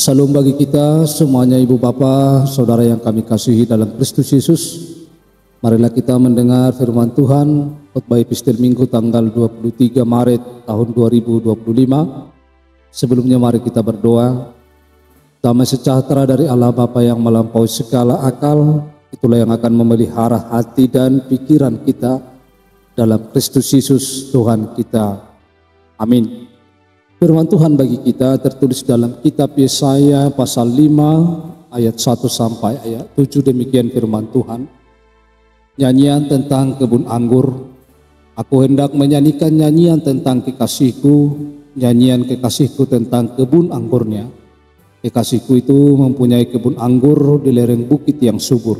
Salam bagi kita semuanya, Ibu Bapak, Saudara yang kami kasihi dalam Kristus Yesus. Marilah kita mendengar firman Tuhan, khotbah epistel Minggu tanggal 23 Maret tahun 2025. Sebelumnya mari kita berdoa. Damai sejahtera dari Allah Bapa yang melampaui segala akal, itulah yang akan memelihara hati dan pikiran kita dalam Kristus Yesus Tuhan kita. Amin. Firman Tuhan bagi kita tertulis dalam kitab Yesaya pasal 5 ayat 1 sampai ayat 7. Demikian firman Tuhan. Nyanyian tentang kebun anggur. Aku hendak menyanyikan nyanyian tentang kekasihku, nyanyian kekasihku tentang kebun anggurnya. Kekasihku itu mempunyai kebun anggur di lereng bukit yang subur.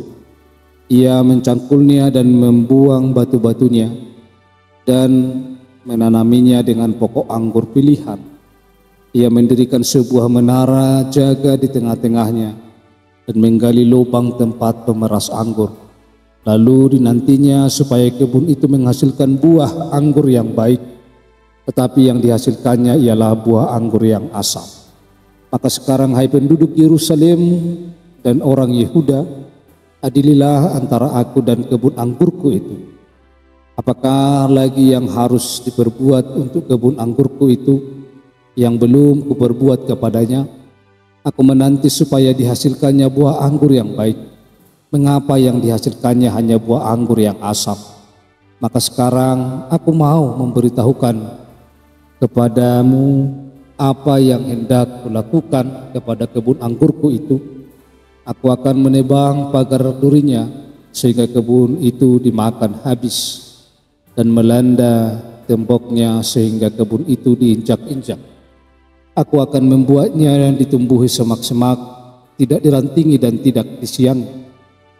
Ia mencangkulnya dan membuang batu-batunya dan menanaminya dengan pokok anggur pilihan. Ia mendirikan sebuah menara jaga di tengah-tengahnya dan menggali lubang tempat pemeras anggur. Lalu dinantinya supaya kebun itu menghasilkan buah anggur yang baik, tetapi yang dihasilkannya ialah buah anggur yang asam. Maka sekarang hai penduduk Yerusalem dan orang Yehuda, adililah antara aku dan kebun anggurku itu. Apakah lagi yang harus diperbuat untuk kebun anggurku itu yang belum kuperbuat kepadanya? Aku menanti supaya dihasilkannya buah anggur yang baik. Mengapa yang dihasilkannya hanya buah anggur yang asam? Maka sekarang aku mau memberitahukan kepadamu apa yang hendak kulakukan kepada kebun anggurku itu. Aku akan menebang pagar durinya sehingga kebun itu dimakan habis, dan melanda temboknya sehingga kebun itu diinjak-injak. Aku akan membuatnya ditumbuhi semak-semak, tidak dirantingi dan tidak disiangi,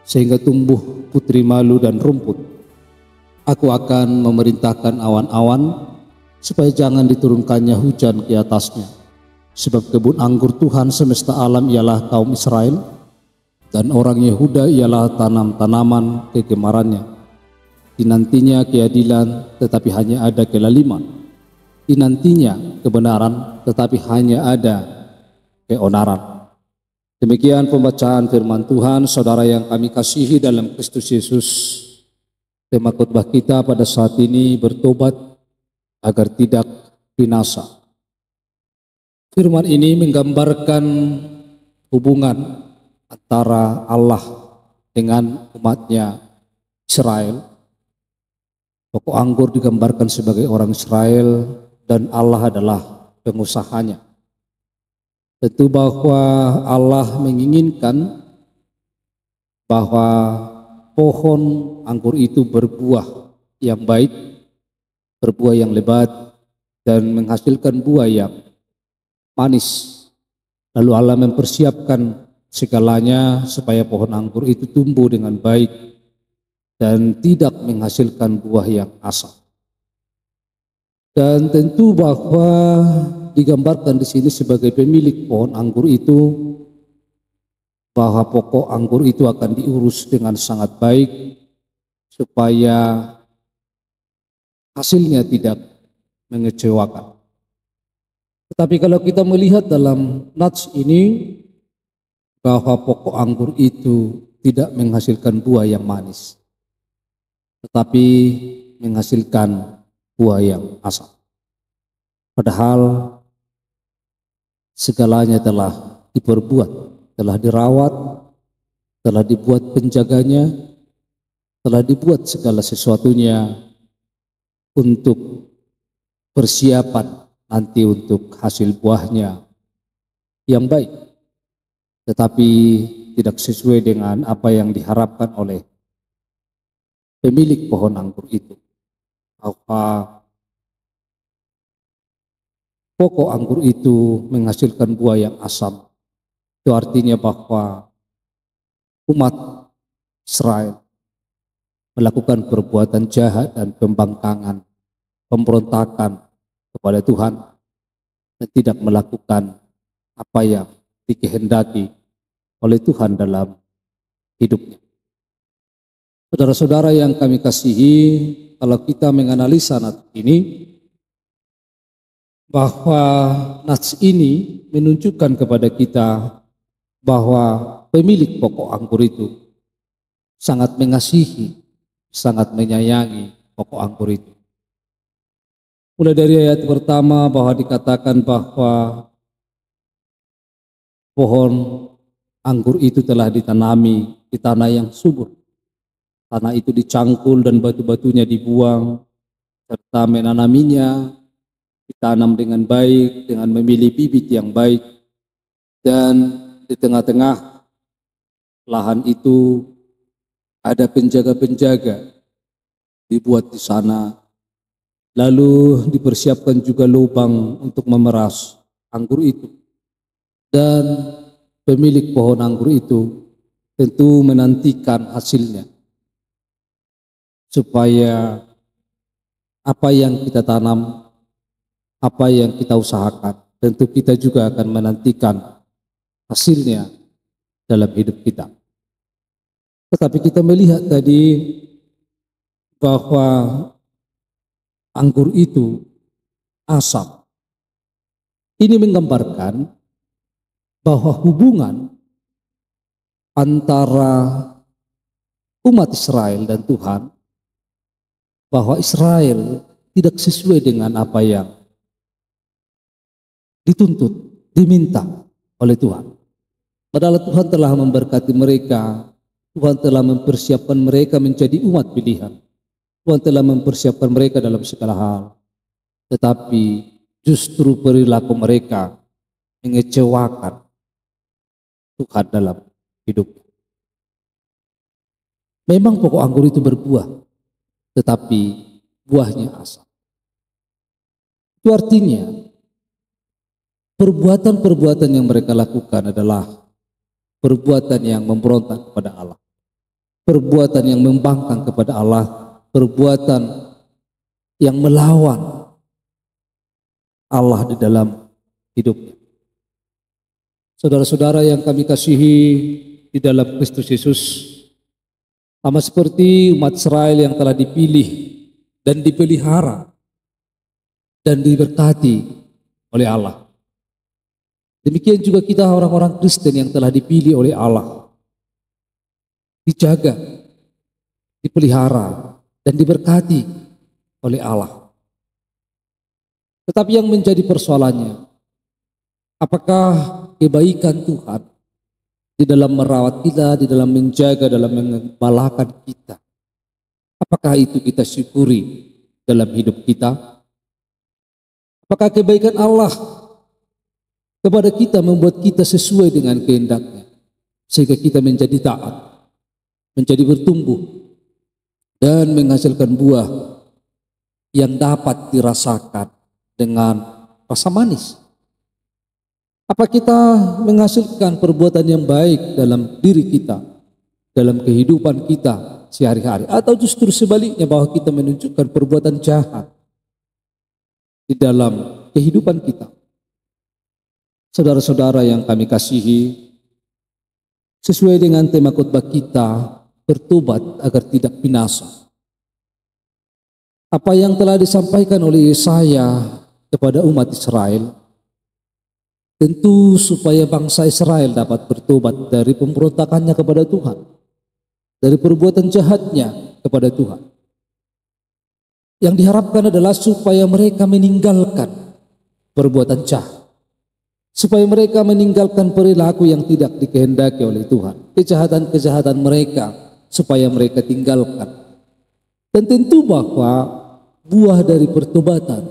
sehingga tumbuh putri malu dan rumput. Aku akan memerintahkan awan-awan supaya jangan diturunkannya hujan ke atasnya, sebab kebun anggur Tuhan semesta alam ialah kaum Israel, dan orang Yehuda ialah tanam-tanaman kegemarannya. Dinantinya keadilan, tetapi hanya ada kelaliman. Dinantinya kebenaran, tetapi hanya ada keonaran. Demikian pembacaan firman Tuhan, saudara yang kami kasihi dalam Kristus Yesus. Tema khotbah kita pada saat ini, bertobat agar tidak binasa. Firman ini menggambarkan hubungan antara Allah dengan umatnya Israel. Pokok anggur digambarkan sebagai orang Israel dan Allah adalah pengusahanya. Tentu bahwa Allah menginginkan bahwa pohon anggur itu berbuah yang baik, berbuah yang lebat, dan menghasilkan buah yang manis. Lalu Allah mempersiapkan segalanya supaya pohon anggur itu tumbuh dengan baik dan tidak menghasilkan buah yang asam. Dan tentu bahwa digambarkan di sini sebagai pemilik pohon anggur itu, bahwa pokok anggur itu akan diurus dengan sangat baik supaya hasilnya tidak mengecewakan. Tetapi kalau kita melihat dalam nats ini, bahwa pokok anggur itu tidak menghasilkan buah yang manis, tetapi menghasilkan buah yang asam. Padahal segalanya telah diperbuat, telah dirawat, telah dibuat penjaganya, telah dibuat segala sesuatunya untuk persiapan nanti untuk hasil buahnya yang baik, tetapi tidak sesuai dengan apa yang diharapkan oleh pemilik pohon anggur itu. Bahwa pokok anggur itu menghasilkan buah yang asam. Itu artinya bahwa umat Israel melakukan perbuatan jahat dan pembangkangan, pemberontakan kepada Tuhan, dan tidak melakukan apa yang dikehendaki oleh Tuhan dalam hidupnya. Saudara-saudara yang kami kasihi, kalau kita menganalisa nats ini, bahwa nas ini menunjukkan kepada kita bahwa pemilik pokok anggur itu sangat mengasihi, sangat menyayangi pokok anggur itu. Mulai dari ayat pertama bahwa dikatakan bahwa pohon anggur itu telah ditanami di tanah yang subur. Tanah itu dicangkul dan batu-batunya dibuang, serta menanaminya ditanam dengan baik, dengan memilih bibit yang baik. Dan di tengah-tengah lahan itu ada penjaga-penjaga dibuat di sana. Lalu dipersiapkan juga lubang untuk memeras anggur itu. Dan pemilik pohon anggur itu tentu menantikan hasilnya. Supaya apa yang kita tanam, apa yang kita usahakan, tentu kita juga akan menantikan hasilnya dalam hidup kita. Tetapi kita melihat tadi bahwa anggur itu asam. Ini menggambarkan bahwa hubungan antara umat Israel dan Tuhan, bahwa Israel tidak sesuai dengan apa yang dituntut, diminta oleh Tuhan. Padahal Tuhan telah memberkati mereka, Tuhan telah mempersiapkan mereka menjadi umat pilihan. Tuhan telah mempersiapkan mereka dalam segala hal. Tetapi justru perilaku mereka mengecewakan Tuhan dalam hidupnya. Memang pokok anggur itu berbuah, tetapi buahnya asam. Itu artinya perbuatan-perbuatan yang mereka lakukan adalah perbuatan yang memberontak kepada Allah. Perbuatan yang membangkang kepada Allah, perbuatan yang melawan Allah di dalam hidupnya. Saudara-saudara yang kami kasihi di dalam Kristus Yesus, sama seperti umat Israel yang telah dipilih dan dipelihara dan diberkati oleh Allah. Demikian juga kita orang-orang Kristen yang telah dipilih oleh Allah, dijaga, dipelihara, dan diberkati oleh Allah. Tetapi yang menjadi persoalannya, apakah kebaikan Tuhan di dalam merawat kita, di dalam menjaga, dalam mengembalakan kita, apakah itu kita syukuri dalam hidup kita? Apakah kebaikan Allah kepada kita membuat kita sesuai dengan kehendaknya, sehingga kita menjadi taat, menjadi bertumbuh, dan menghasilkan buah yang dapat dirasakan dengan rasa manis? Apa kita menghasilkan perbuatan yang baik dalam diri kita, dalam kehidupan kita sehari-hari, atau justru sebaliknya bahwa kita menunjukkan perbuatan jahat di dalam kehidupan kita? Saudara-saudara yang kami kasihi, sesuai dengan tema khotbah kita, bertobat agar tidak binasa. Apa yang telah disampaikan oleh Yesaya kepada umat Israel, tentu supaya bangsa Israel dapat bertobat dari pemberontakannya kepada Tuhan, dari perbuatan jahatnya kepada Tuhan. Yang diharapkan adalah supaya mereka meninggalkan perbuatan jahat, supaya mereka meninggalkan perilaku yang tidak dikehendaki oleh Tuhan, kejahatan-kejahatan mereka supaya mereka tinggalkan. Dan tentu bahwa buah dari pertobatan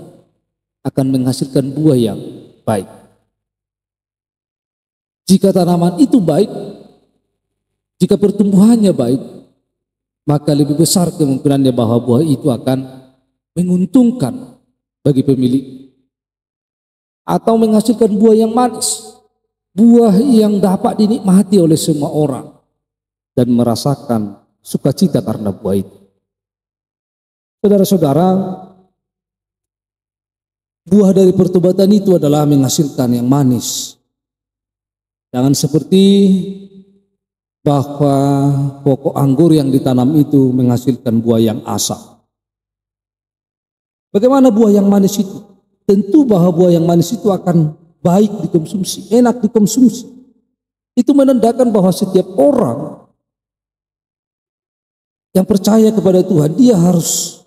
akan menghasilkan buah yang baik. Jika tanaman itu baik, jika pertumbuhannya baik, maka lebih besar kemungkinannya bahwa buah itu akan menguntungkan bagi pemilik, atau menghasilkan buah yang manis, buah yang dapat dinikmati oleh semua orang dan merasakan sukacita karena buah itu. Saudara-saudara, buah dari pertobatan itu adalah menghasilkan yang manis. Jangan seperti bahwa pokok anggur yang ditanam itu menghasilkan buah yang asam. Bagaimana buah yang manis itu? tentu bahwa buah yang manis itu akan baik dikonsumsi, enak dikonsumsi. Itu menandakan bahwa setiap orang yang percaya kepada Tuhan, dia harus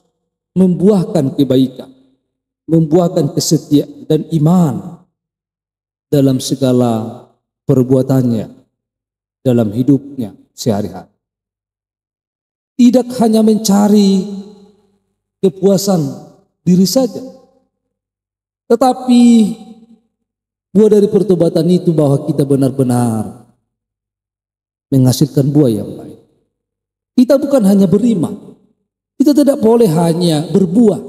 membuahkan kebaikan, membuahkan kesetiaan dan iman dalam segala perbuatannya, dalam hidupnya sehari-hari. Tidak hanya mencari kepuasan diri saja, tetapi buah dari pertobatan itu bahwa kita benar-benar menghasilkan buah yang baik. Kita bukan hanya beriman, kita tidak boleh hanya berbuah,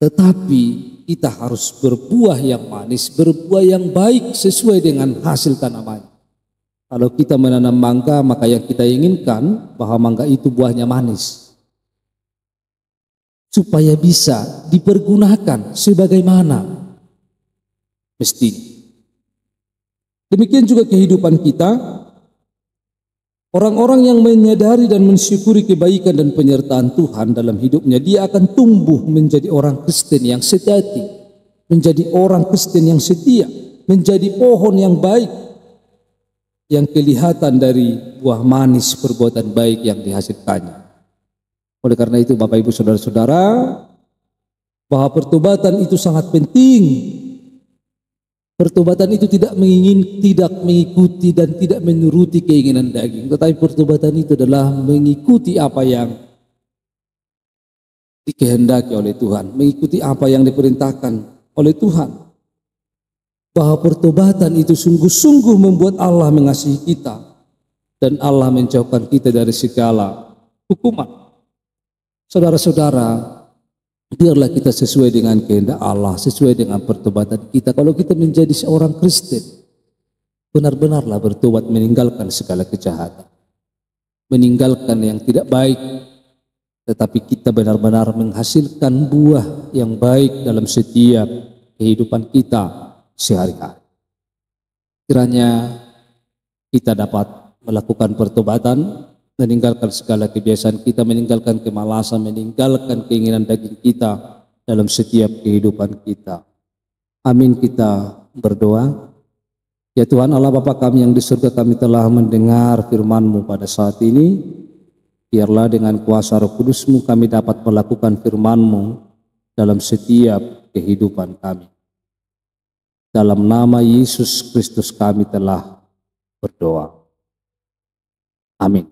tetapi kita harus berbuah yang manis, berbuah yang baik sesuai dengan hasil tanamannya. Kalau kita menanam mangga, maka yang kita inginkan bahwa mangga itu buahnya manis, supaya bisa dipergunakan sebagaimana mestinya. Demikian juga kehidupan kita. Orang-orang yang menyadari dan mensyukuri kebaikan dan penyertaan Tuhan dalam hidupnya, dia akan tumbuh menjadi orang Kristen yang sejati, menjadi orang Kristen yang setia, menjadi pohon yang baik, yang kelihatan dari buah manis perbuatan baik yang dihasilkannya. Oleh karena itu Bapak Ibu Saudara-saudara, bahwa pertobatan itu sangat penting. Pertobatan itu tidak mengikuti dan tidak menuruti keinginan daging, tetapi pertobatan itu adalah mengikuti apa yang dikehendaki oleh Tuhan, mengikuti apa yang diperintahkan oleh Tuhan. Bahwa pertobatan itu sungguh-sungguh membuat Allah mengasihi kita dan Allah menjauhkan kita dari segala hukuman. Saudara-saudara, biarlah kita sesuai dengan kehendak Allah, sesuai dengan pertobatan kita. Kalau kita menjadi seorang Kristen, benar-benarlah bertobat, meninggalkan segala kejahatan, meninggalkan yang tidak baik, tetapi kita benar-benar menghasilkan buah yang baik dalam setiap kehidupan kita sehari-hari. Kiranya kita dapat melakukan pertobatan, meninggalkan segala kebiasaan kita, meninggalkan kemalasan, meninggalkan keinginan daging kita dalam setiap kehidupan kita. Amin. Kita berdoa. Ya Tuhan Allah Bapa kami yang di surga, kami telah mendengar firman-Mu pada saat ini. Biarlah dengan kuasa Roh Kudus-Mu kami dapat melakukan firman-Mu dalam setiap kehidupan kami. Dalam nama Yesus Kristus kami telah berdoa. Amin.